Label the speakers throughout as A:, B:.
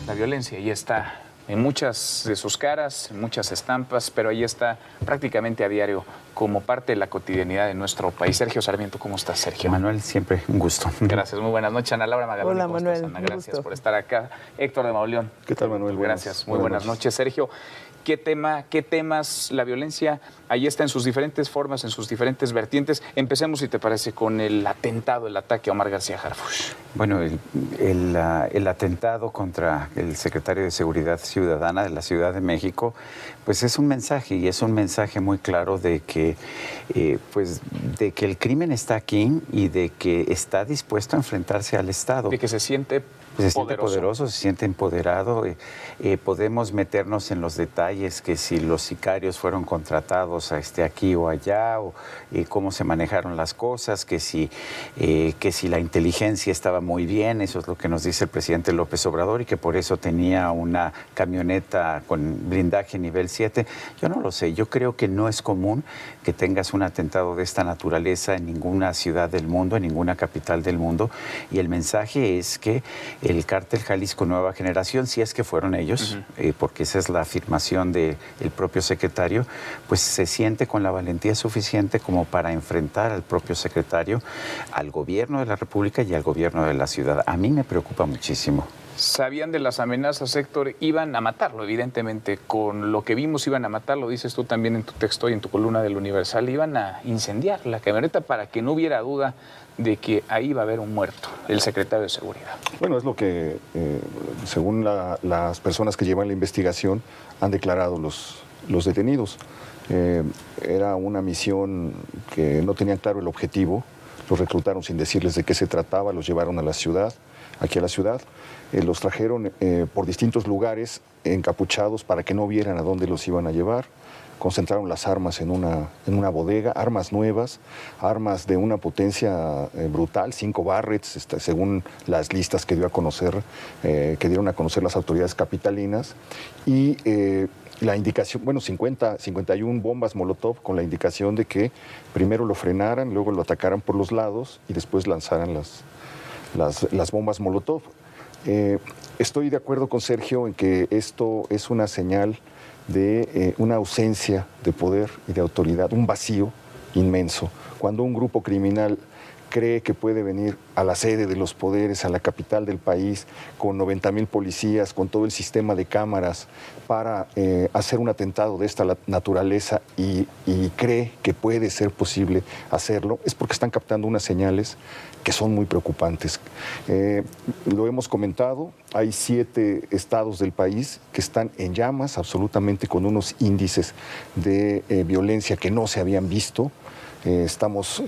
A: La violencia, ahí está en muchas de sus caras, en muchas estampas, pero ahí está prácticamente a diario como parte de la cotidianidad de nuestro país. Sergio Sarmiento, ¿cómo estás, Sergio?
B: Manuel, siempre un gusto.
A: Gracias, muy buenas noches. Ana Laura Magaloni.
C: Hola,
A: ¿cómo
C: Manuel.
A: estás, Ana? Gracias por estar acá. Héctor de Mauleón.
D: ¿Qué tal, Manuel?
A: Gracias, muy buenas noches. Sergio, ¿qué temas la violencia ahí está en sus diferentes formas, en sus diferentes vertientes? Empecemos, si te parece, con el atentado, el ataque a Omar García Harfuch.
B: Bueno, el atentado contra el secretario de Seguridad Ciudadana de la Ciudad de México, pues es un mensaje, y es un mensaje muy claro de que, de que el crimen está aquí y de que está dispuesto a enfrentarse al Estado.
A: De que se siente
B: poderoso, se siente empoderado. Podemos meternos en los detalles, que si los sicarios fueron contratados aquí o allá, o cómo se manejaron las cosas, que si la inteligencia estaba muy bien, eso es lo que nos dice el presidente López Obrador, y que por eso tenía una camioneta con blindaje nivel 7. Yo no lo sé, yo creo que no es común que tengas un atentado de esta naturaleza en ninguna ciudad del mundo, en ninguna capital del mundo, y el mensaje es que el cártel Jalisco Nueva Generación, si es que fueron ellos, porque esa es la afirmación del propio secretario, pues se siente con la valentía suficiente como para enfrentar al propio secretario, al gobierno de la República y al gobierno de la ciudad. A mí me preocupa muchísimo.
A: Sabían de las amenazas, Héctor, iban a matarlo, evidentemente. Con lo que vimos iban a matarlo, dices tú también en tu texto y en tu columna del Universal, iban a incendiar la camioneta para que no hubiera duda de que ahí iba a haber un muerto, el secretario de Seguridad.
D: Bueno, es lo que, según las personas que llevan la investigación, han declarado los detenidos. Era una misión que no tenían claro el objetivo, los reclutaron sin decirles de qué se trataba, los llevaron a la ciudad, aquí a la ciudad, los trajeron por distintos lugares encapuchados para que no vieran a dónde los iban a llevar. Concentraron las armas en una bodega, armas nuevas, armas de una potencia brutal, 5 Barretts, según las listas que dio a conocer, que dieron a conocer las autoridades capitalinas, y la indicación, 51 bombas Molotov, con la indicación de que primero lo frenaran, luego lo atacaran por los lados y después lanzaran las bombas Molotov. Estoy de acuerdo con Sergio en que esto es una señal de una ausencia de poder y de autoridad, un vacío inmenso. Cuando un grupo criminal cree que puede venir a la sede de los poderes, a la capital del país, con 90,000 policías, con todo el sistema de cámaras, para hacer un atentado de esta naturaleza y cree que puede ser posible hacerlo, es porque están captando unas señales que son muy preocupantes. Lo hemos comentado, hay 7 estados del país que están en llamas, absolutamente con unos índices de violencia que no se habían visto. Estamos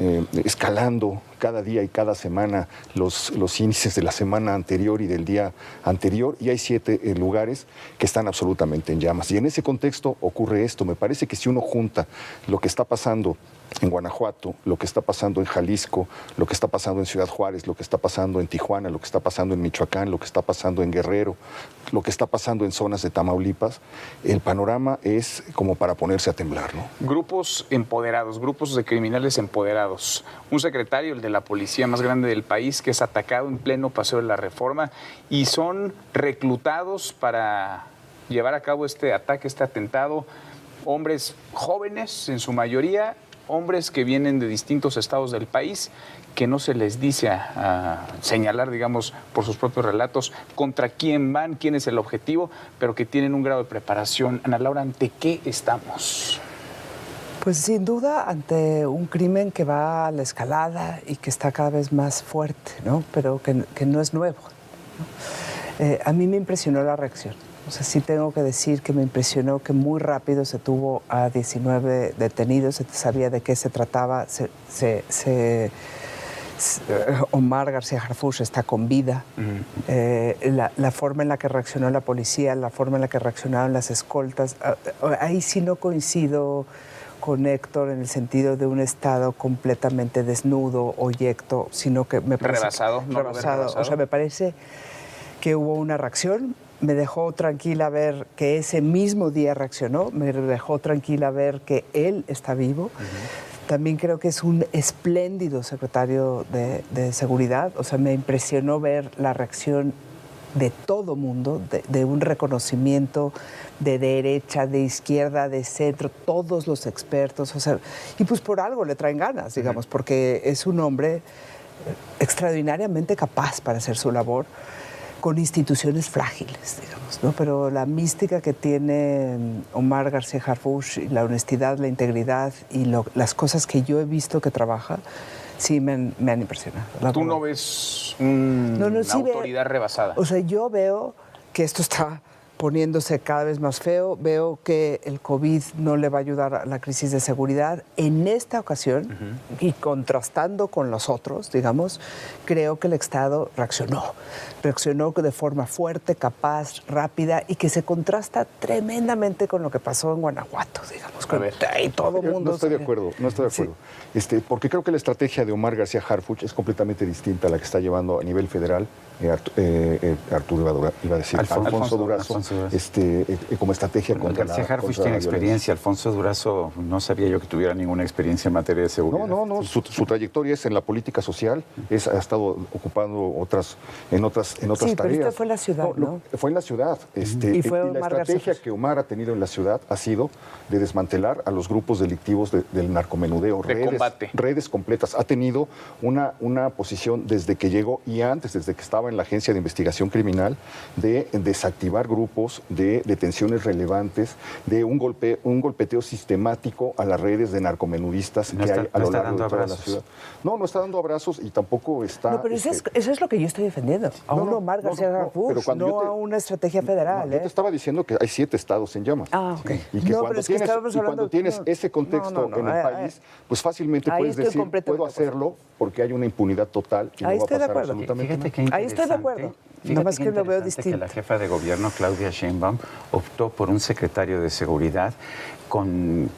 D: escalando cada día y cada semana los índices de la semana anterior y del día anterior, y hay 7 lugares que están absolutamente en llamas. Y en ese contexto ocurre esto. Me parece que si uno junta lo que está pasando en Guanajuato, lo que está pasando en Jalisco, lo que está pasando en Ciudad Juárez, lo que está pasando en Tijuana, lo que está pasando en Michoacán, lo que está pasando en Guerrero, lo que está pasando en zonas de Tamaulipas, el panorama es como para ponerse a temblar, ¿no?
A: Grupos empoderados, grupos de criminales empoderados. Un secretario, el de la policía más grande del país, que es atacado en pleno Paseo de la Reforma, y son reclutados para llevar a cabo este ataque, este atentado, hombres jóvenes en su mayoría, hombres que vienen de distintos estados del país, que no se les dice a señalar, digamos, por sus propios relatos, contra quién van, quién es el objetivo, pero que tienen un grado de preparación. Ana Laura, ¿ante qué estamos?
C: Pues sin duda ante un crimen que va a la escalada y que está cada vez más fuerte, ¿no? Pero que no es nuevo, ¿no? A mí me impresionó la reacción. O sea, sí tengo que decir que me impresionó que muy rápido se tuvo a 19 detenidos, se sabía de qué se trataba, Omar García Harfuch está con vida. La forma en la que reaccionó la policía, la forma en la que reaccionaron las escoltas, ahí sí no coincido con Héctor en el sentido de un estado completamente desnudo o yecto, sino que me parece... Rebasado. O sea, me parece que hubo una reacción. Me dejó tranquila ver que ese mismo día reaccionó, me dejó tranquila ver que él está vivo. También creo que es un espléndido secretario de Seguridad. O sea, me impresionó ver la reacción de todo mundo, de un reconocimiento de derecha, de izquierda, de centro, todos los expertos, o sea, y pues por algo le traen ganas, digamos, porque es un hombre extraordinariamente capaz para hacer su labor, con instituciones frágiles, digamos, ¿no? Pero la mística que tiene Omar García Harfuch, y la honestidad, la integridad y las cosas que yo he visto que trabaja, sí me han impresionado.
A: ¿Tú no ves una autoridad rebasada?
C: O sea, yo veo que esto está poniéndose cada vez más feo, veo que el COVID no le va a ayudar a la crisis de seguridad. En esta ocasión, y contrastando con los otros, digamos, creo que el Estado reaccionó de forma fuerte, capaz, rápida, y que se contrasta tremendamente con lo que pasó en Guanajuato, digamos. Y todo el mundo...
D: No estoy de acuerdo. Sí. Porque creo que la estrategia de Omar García Harfuch es completamente distinta a la que está llevando a nivel federal Alfonso Durazo. Como estrategia contra
B: García Harfuch tiene experiencia. Alfonso Durazo, no sabía yo que tuviera ninguna experiencia en materia de seguridad.
D: No. Su trayectoria es en la política social, ha estado ocupando otras tareas.
C: Pero esta fue en la ciudad, ¿no?
D: Fue en la ciudad. Y la estrategia que Omar ha tenido en la ciudad ha sido de desmantelar a los grupos delictivos del narcomenudeo, redes completas. Ha tenido una posición desde que llegó y antes, desde que estaba en la Agencia de Investigación Criminal, de desactivar grupos, de detenciones relevantes, de un golpeteo sistemático a las redes de narcomenudistas que hay a lo largo de toda la ciudad. No está dando abrazos y tampoco está...
C: No, pero eso es lo que yo estoy defendiendo. A Omar García Harfuch, no a una estrategia federal.
D: Yo te estaba diciendo que hay 7 estados en llamas.
C: Ok.
D: Y que cuando tienes ese contexto en el país, pues fácilmente puedes decir, puedo hacerlo porque hay una impunidad total y no va a pasar absolutamente nada.
C: Ahí estoy de acuerdo. Nada más que lo veo distinto.
B: Que la jefa de gobierno, Claudia Sheinbaum, optó por un secretario de seguridad con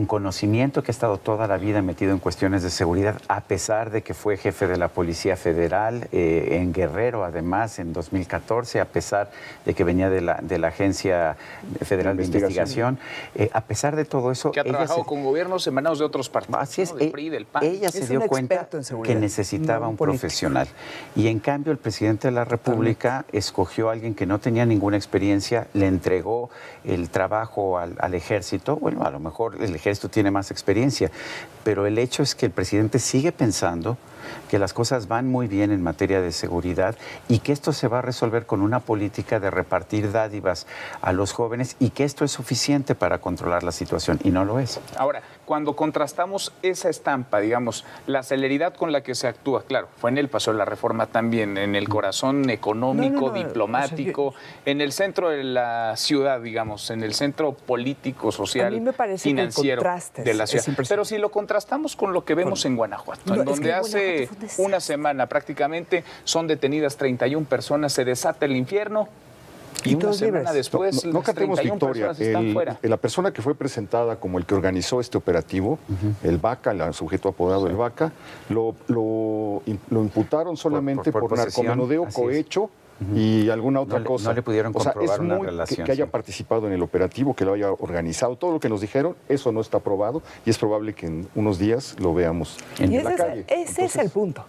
B: conocimiento, que ha estado toda la vida metido en cuestiones de seguridad, a pesar de que fue jefe de la Policía Federal en Guerrero, además, en 2014, a pesar de que venía de la Agencia Federal de Investigación. A pesar de todo eso...
A: Que ha trabajado con gobiernos emanados de otros partidos.
B: Así es.
A: Del PRI, del PAN.
B: Ella se dio cuenta que necesitaba un profesional. Y en cambio el presidente de la República escogió a alguien que no tenía ninguna experiencia, le entregó el trabajo al ejército. Bueno, a lo mejor el ejército tiene más experiencia, pero el hecho es que el presidente sigue pensando que las cosas van muy bien en materia de seguridad y que esto se va a resolver con una política de repartir dádivas a los jóvenes y que esto es suficiente para controlar la situación, y no lo es.
A: Ahora, cuando contrastamos esa estampa, digamos, la celeridad con la que se actúa, claro, fue en el Paseo de la Reforma también, en el corazón económico, diplomático, en el centro de la ciudad, digamos, en el centro político, social, financiero de la ciudad. Pero si lo contrastamos con lo que vemos en Guanajuato, en donde hace una semana prácticamente son detenidas 31 personas, se desata el infierno y una semana después
D: no cantemos victoria.
A: Están fuera.
D: La persona que fue presentada como el que organizó este operativo, el Vaca, el sujeto apodado el Vaca, lo imputaron solamente por narcomenudeo, cohecho y alguna otra cosa.
B: No le pudieron comprobar una relación.
D: Que haya participado en el operativo, que lo haya organizado, todo lo que nos dijeron, eso no está aprobado y es probable que en unos días lo veamos en la calle.
C: Ese es el punto.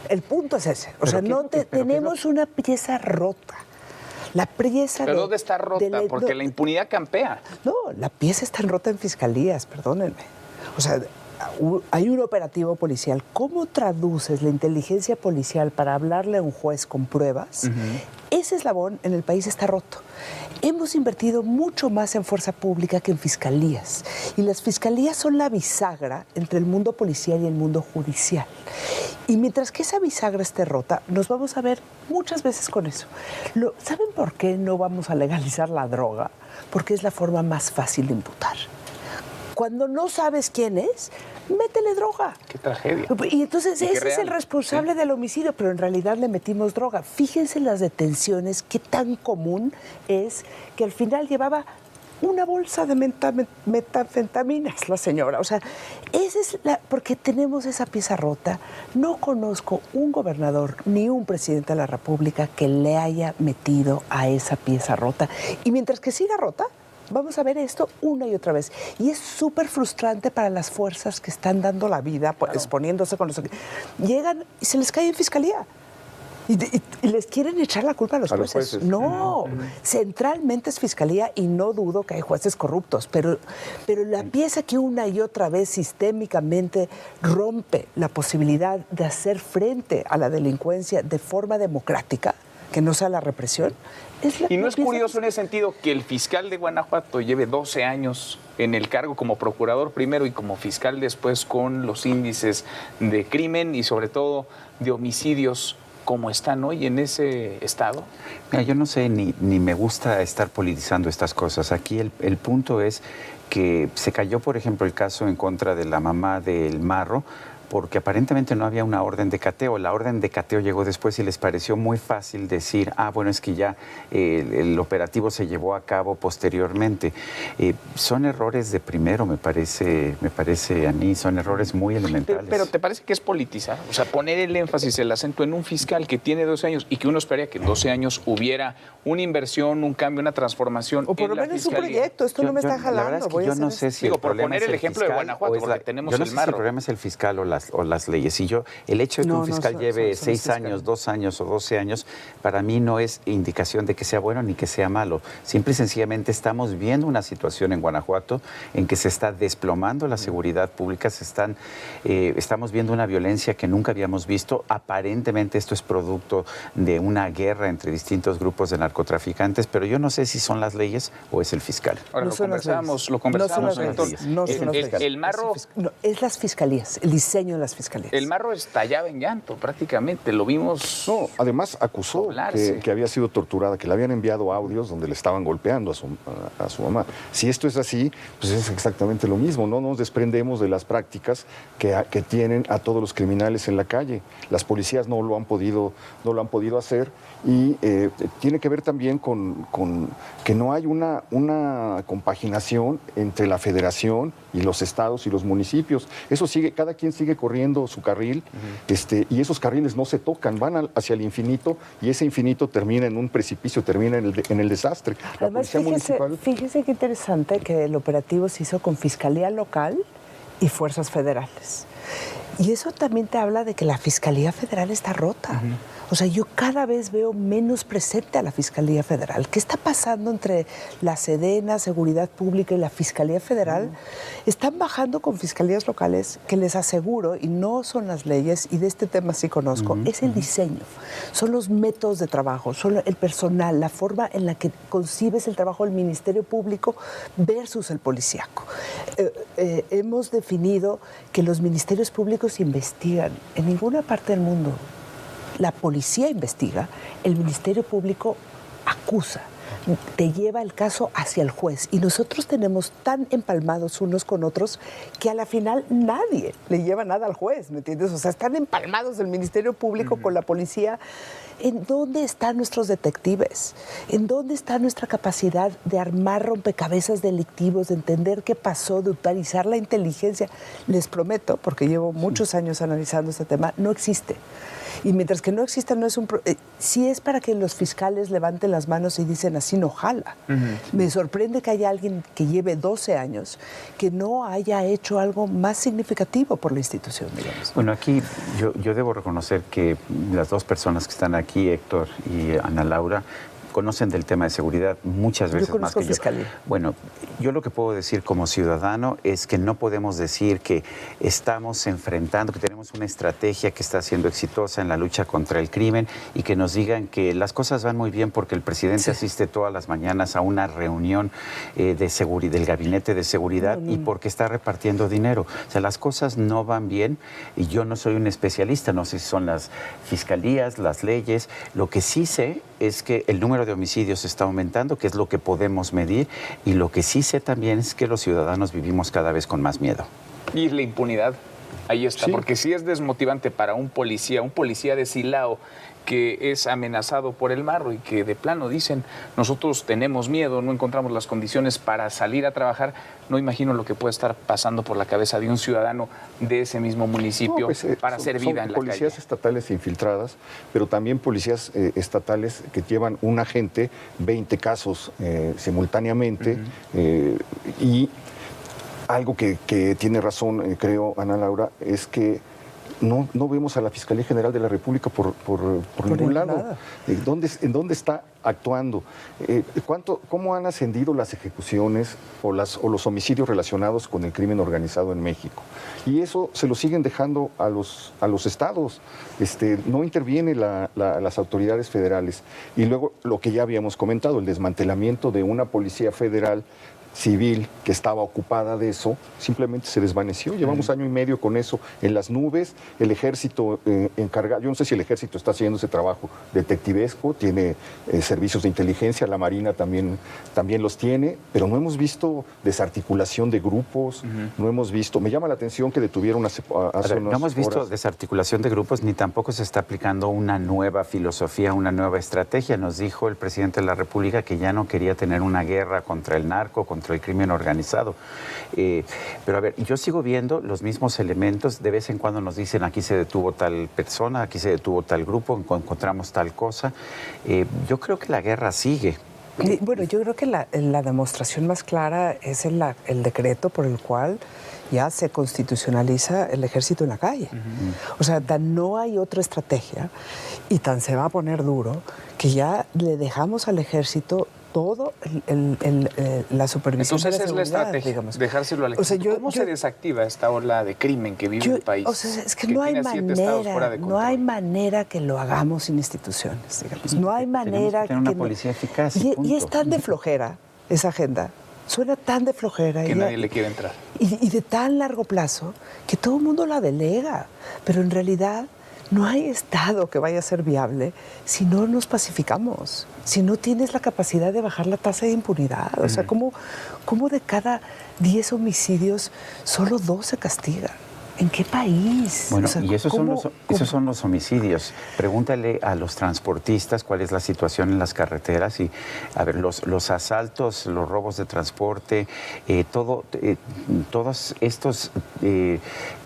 C: El punto es ese. O sea, tenemos una pieza rota. La pieza
A: ¿Pero dónde está rota? Porque la impunidad campea.
C: No, la pieza está rota en fiscalías, perdónenme. O sea, hay un operativo policial. ¿Cómo traduces la inteligencia policial para hablarle a un juez con pruebas? Ese eslabón en el país está roto. Hemos invertido mucho más en fuerza pública que en fiscalías. Y las fiscalías son la bisagra entre el mundo policial y el mundo judicial. Y mientras que esa bisagra esté rota, nos vamos a ver muchas veces con eso. ¿Saben por qué no vamos a legalizar la droga? Porque es la forma más fácil de imputar. Cuando no sabes quién es, métele droga.
A: Qué tragedia.
C: Y entonces ese es el responsable del homicidio, pero en realidad le metimos droga. Fíjense en las detenciones, qué tan común es que al final llevaba una bolsa de metanfetaminas la señora. O sea, porque tenemos esa pieza rota. No conozco un gobernador ni un presidente de la República que le haya metido a esa pieza rota. Y mientras que siga rota, vamos a ver esto una y otra vez. Y es súper frustrante para las fuerzas que están dando la vida, exponiéndose con los... Llegan y se les cae en fiscalía. Y les quieren echar la culpa a los jueces. No, centralmente es Fiscalía y no dudo que hay jueces corruptos, pero la pieza que una y otra vez sistémicamente rompe la posibilidad de hacer frente a la delincuencia de forma democrática, que no sea la represión,
A: y no es curioso en ese sentido que el fiscal de Guanajuato lleve 12 años en el cargo como procurador primero y como fiscal después, con los índices de crimen y sobre todo de homicidios como están hoy en ese estado?
B: Mira, yo no sé, ni me gusta estar politizando estas cosas. Aquí el punto es que se cayó, por ejemplo, el caso en contra de la mamá del Marro, porque aparentemente no había una orden de cateo. La orden de cateo llegó después y les pareció muy fácil decir, bueno, es que ya el operativo se llevó a cabo posteriormente. Son errores de primero, me parece a mí, son errores muy elementales.
A: Pero ¿te parece que es politizar? O sea, poner el énfasis, el acento en un fiscal que tiene 12 años y que uno esperaría que en 12 años hubiera una inversión, un cambio, una transformación.
C: O por lo menos un proyecto, esto no me está jalando.
B: La verdad es que yo no sé si
A: el problema es el ejemplo de Guanajuato, porque tenemos el Marro.
B: Yo no sé si el problema es el fiscal o las leyes. Y el hecho de que un fiscal lleve 6 años, 2 años o 12 años, para mí no es indicación de que sea bueno ni que sea malo. Simple y sencillamente estamos viendo una situación en Guanajuato en que se está desplomando la seguridad pública, estamos viendo una violencia que nunca habíamos visto. Aparentemente esto es producto de una guerra entre distintos grupos de narcotraficantes, pero yo no sé si son las leyes o es el fiscal.
A: Ahora, lo conversamos, Héctor. El Marro...
C: es las fiscalías, el diseño de las fiscalías.
A: El Marro estallaba en llanto prácticamente, lo vimos.
D: No, además acusó que había sido torturada, que le habían enviado audios donde le estaban golpeando a su mamá. Si esto es así, pues es exactamente lo mismo. No nos desprendemos de las prácticas que tienen a todos los criminales en la calle. Las policías no lo han podido hacer, y tiene que ver también con que no hay una compaginación entre la federación y los estados y los municipios. Eso sigue, cada quien sigue corriendo su carril, y esos carriles no se tocan, van hacia el infinito, y ese infinito termina en un precipicio, termina en el desastre.
C: Además, fíjese qué interesante que el operativo se hizo con Fiscalía Local y Fuerzas Federales. Y eso también te habla de que la Fiscalía Federal está rota. O sea, yo cada vez veo menos presente a la Fiscalía Federal. ¿Qué está pasando entre la Sedena, Seguridad Pública y la Fiscalía Federal? Están bajando con fiscalías locales que les aseguro, y no son las leyes, y de este tema sí conozco, es el diseño. Son los métodos de trabajo, son el personal, la forma en la que concibes el trabajo del Ministerio Público versus el policíaco. Hemos definido que los ministerios públicos investigan en ninguna parte del mundo. La policía investiga, el Ministerio Público acusa, te lleva el caso hacia el juez. Y nosotros tenemos tan empalmados unos con otros que a la final nadie le lleva nada al juez, ¿me entiendes? O sea, están empalmados el Ministerio Público con la policía. ¿En dónde están nuestros detectives? ¿En dónde está nuestra capacidad de armar rompecabezas delictivos, de entender qué pasó, de utilizar la inteligencia? Les prometo, porque llevo muchos años analizando este tema, no existe. Y mientras que no exista, no es un... sí es para que los fiscales levanten las manos y dicen así no jala. Me sorprende que haya alguien que lleve 12 años que no haya hecho algo más significativo por la institución, digamos.
B: Bueno, aquí yo debo reconocer que las dos personas que están aquí, Héctor y Ana Laura, conocen del tema de seguridad muchas veces más que yo. Bueno, yo lo que puedo decir como ciudadano es que no podemos decir que estamos enfrentando, que tenemos una estrategia que está siendo exitosa en la lucha contra el crimen, y que nos digan que las cosas van muy bien porque el presidente asiste todas las mañanas a una reunión de seguridad, del gabinete de seguridad, y porque está repartiendo dinero. O sea, las cosas no van bien, y yo no soy un especialista, no sé si son las fiscalías, las leyes. Lo que sí sé es que el número de homicidios está aumentando, que es lo que podemos medir, y lo que sí sé también es que los ciudadanos vivimos cada vez con más miedo.
A: Y la impunidad, ahí está, porque sí es desmotivante para un policía de Silao que es amenazado por el Marro y que de plano dicen, nosotros tenemos miedo, no encontramos las condiciones para salir a trabajar. No imagino lo que puede estar pasando por la cabeza de un ciudadano de ese mismo municipio para hacer vida en la calle.
D: Policías estatales infiltradas, pero también policías estatales que llevan un agente, 20 casos simultáneamente, y algo que tiene razón, creo, Ana Laura, es que no vemos a la Fiscalía General de la República por ningún lado. ¿En dónde está actuando? ¿Cómo han ascendido las ejecuciones o los homicidios relacionados con el crimen organizado en México? Y eso se lo siguen dejando a los estados. No interviene las autoridades federales. Y luego lo que ya habíamos comentado, el desmantelamiento de una policía federal civil que estaba ocupada de eso, simplemente se desvaneció. Llevamos año y medio con eso en las nubes. El ejército encargado, yo no sé si el ejército está haciendo ese trabajo detectivesco, tiene servicios de inteligencia, la Marina también los tiene, pero no hemos visto desarticulación de grupos, no hemos visto, me llama la atención que detuvieron hace unas
B: no hemos visto
D: horas.
B: Desarticulación de grupos, ni tampoco se está aplicando una nueva filosofía, una nueva estrategia. Nos dijo el presidente de la República que ya no quería tener una guerra contra el narco, contra el crimen organizado. Pero a ver, yo sigo viendo los mismos elementos. De vez en cuando nos dicen aquí se detuvo tal persona, aquí se detuvo tal grupo, encontramos tal cosa. Yo creo que la guerra sigue.
C: Bueno, yo creo que la demostración más clara es el decreto por el cual ya se constitucionaliza el ejército en la calle. O sea, no hay otra estrategia y tan se va a poner duro que ya le dejamos al ejército todo la supervisión.
A: Entonces
C: de la
A: es la
C: seguridad,
A: estrategia,
C: digamos.
A: dejárselo al ejército.
C: O sea,
A: ¿Cómo se desactiva esta ola de crimen que vive el país?
C: O sea, es que no hay manera que lo hagamos sin instituciones, digamos. No hay manera
B: que tener una policía eficaz.
C: Y es tan de flojera esa agenda. Suena tan de flojera.
A: Que nadie le quiere entrar.
C: Y de tan largo plazo que todo el mundo la delega. Pero en realidad no hay Estado que vaya a ser viable si no nos pacificamos, si no tienes la capacidad de bajar la tasa de impunidad. O sea, ¿cómo de cada 10 homicidios solo 2 se castigan? ¿En qué país?
B: Bueno,
C: o sea,
B: y esos son los homicidios. Pregúntale a los transportistas cuál es la situación en las carreteras y, a ver, los asaltos, los robos de transporte, todos estos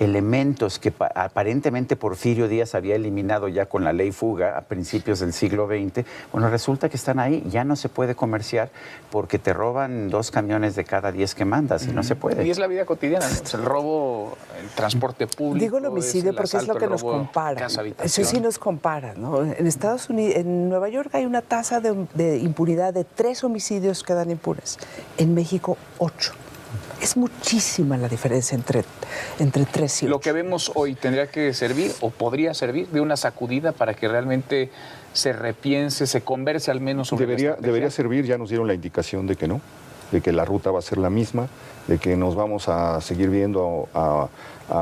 B: elementos que aparentemente Porfirio Díaz había eliminado ya con la ley Fuga a principios del siglo XX, bueno, resulta que están ahí, ya no se puede comerciar porque te roban 2 camiones de cada 10 que mandas y no se puede.
A: Y es la vida cotidiana, ¿no? O sea, el robo, el transporte público.
C: Digo el homicidio porque es lo que nos compara. Eso sí nos compara, ¿no? En Estados Unidos, en Nueva York hay una tasa de impunidad de 3 homicidios quedan impunes. En México, 8. Es muchísima la diferencia entre 3 y 8.
A: Lo que vemos hoy tendría que servir o podría servir de una sacudida para que realmente se repiense, se converse al menos sobre
D: debería servir, ya nos dieron la indicación de que no, de que la ruta va a ser la misma, de que nos vamos a seguir viendo a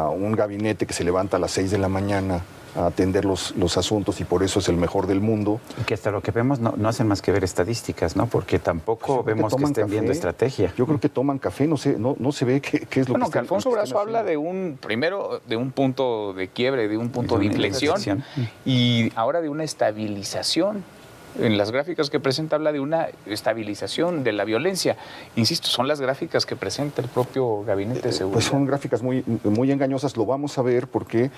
D: un gabinete que se levanta a las 6 de la mañana a atender los asuntos y por eso es el mejor del mundo.
B: Y que hasta lo que vemos no hacen más que ver estadísticas, ¿no? Porque tampoco vemos que estén viendo estrategia.
D: Yo creo que toman café, no se ve qué es lo que están.
A: Que Alfonso Brazo habla de un punto de quiebre, de un punto de inflexión y ahora de una estabilización. En las gráficas que presenta habla de una estabilización de la violencia. Insisto, son las gráficas que presenta el propio Gabinete de Seguridad.
D: Pues son gráficas muy engañosas, lo vamos a ver porque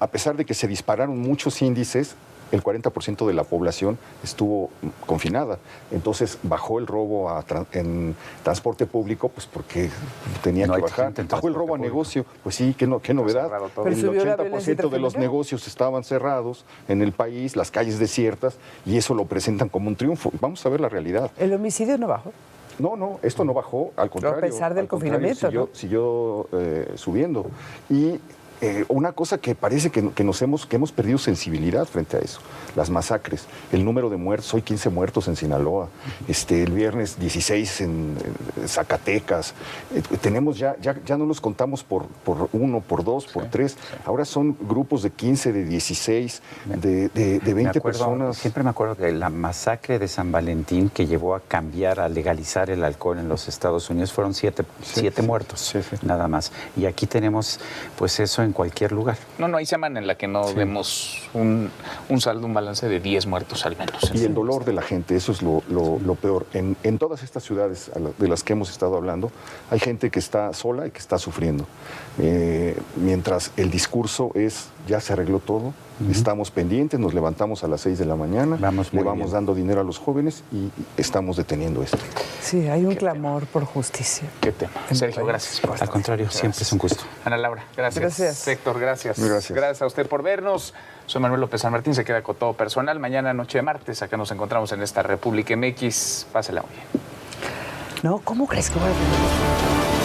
D: a pesar de que se dispararon muchos índices, el 40% de la población estuvo confinada. Entonces bajó el robo en transporte público, pues porque tenía que bajar. Bajó el robo a negocio, pues sí, qué novedad. El 80% de los negocios estaban cerrados en el país, las calles desiertas, y eso lo presentan como un triunfo. Vamos a ver la realidad.
C: ¿El homicidio no bajó?
D: No, esto no bajó, al contrario.
C: A pesar del confinamiento,
D: siguió subiendo. Y una cosa que parece que hemos perdido sensibilidad frente a eso, las masacres, el número de muertos, hoy 15 muertos en Sinaloa, el viernes 16 en Zacatecas, tenemos ya no los contamos por 1, por 2, por 3, ahora son grupos de 15, de 16, de 20 personas.
B: Siempre me acuerdo de la masacre de San Valentín que llevó a cambiar, a legalizar el alcohol en los Estados Unidos, fueron 7 muertos, nada más. Y aquí tenemos pues eso en cualquier lugar.
A: No hay semana en la que no vemos un saldo, un balance de 10 muertos al menos.
D: Y el dolor de la gente, eso es lo peor. En todas estas ciudades de las que hemos estado hablando, hay gente que está sola y que está sufriendo. Mientras el discurso es, ya se arregló todo, Estamos pendientes, nos levantamos a las 6 de la mañana, le vamos
B: bien.
D: dando dinero a los jóvenes y estamos deteniendo esto.
C: Sí, hay un clamor por justicia.
A: Qué tema. Sergio, gracias.
B: Al contrario, siempre es un gusto.
A: Ana Laura, gracias.
C: Gracias.
A: Héctor, gracias.
D: Gracias.
A: Gracias a usted por vernos. Soy Manuel López San Martín, se queda con todo personal. Mañana, noche de martes, acá nos encontramos en esta República MX. Pásela muy bien.
C: No, ¿cómo crees que voy a venir?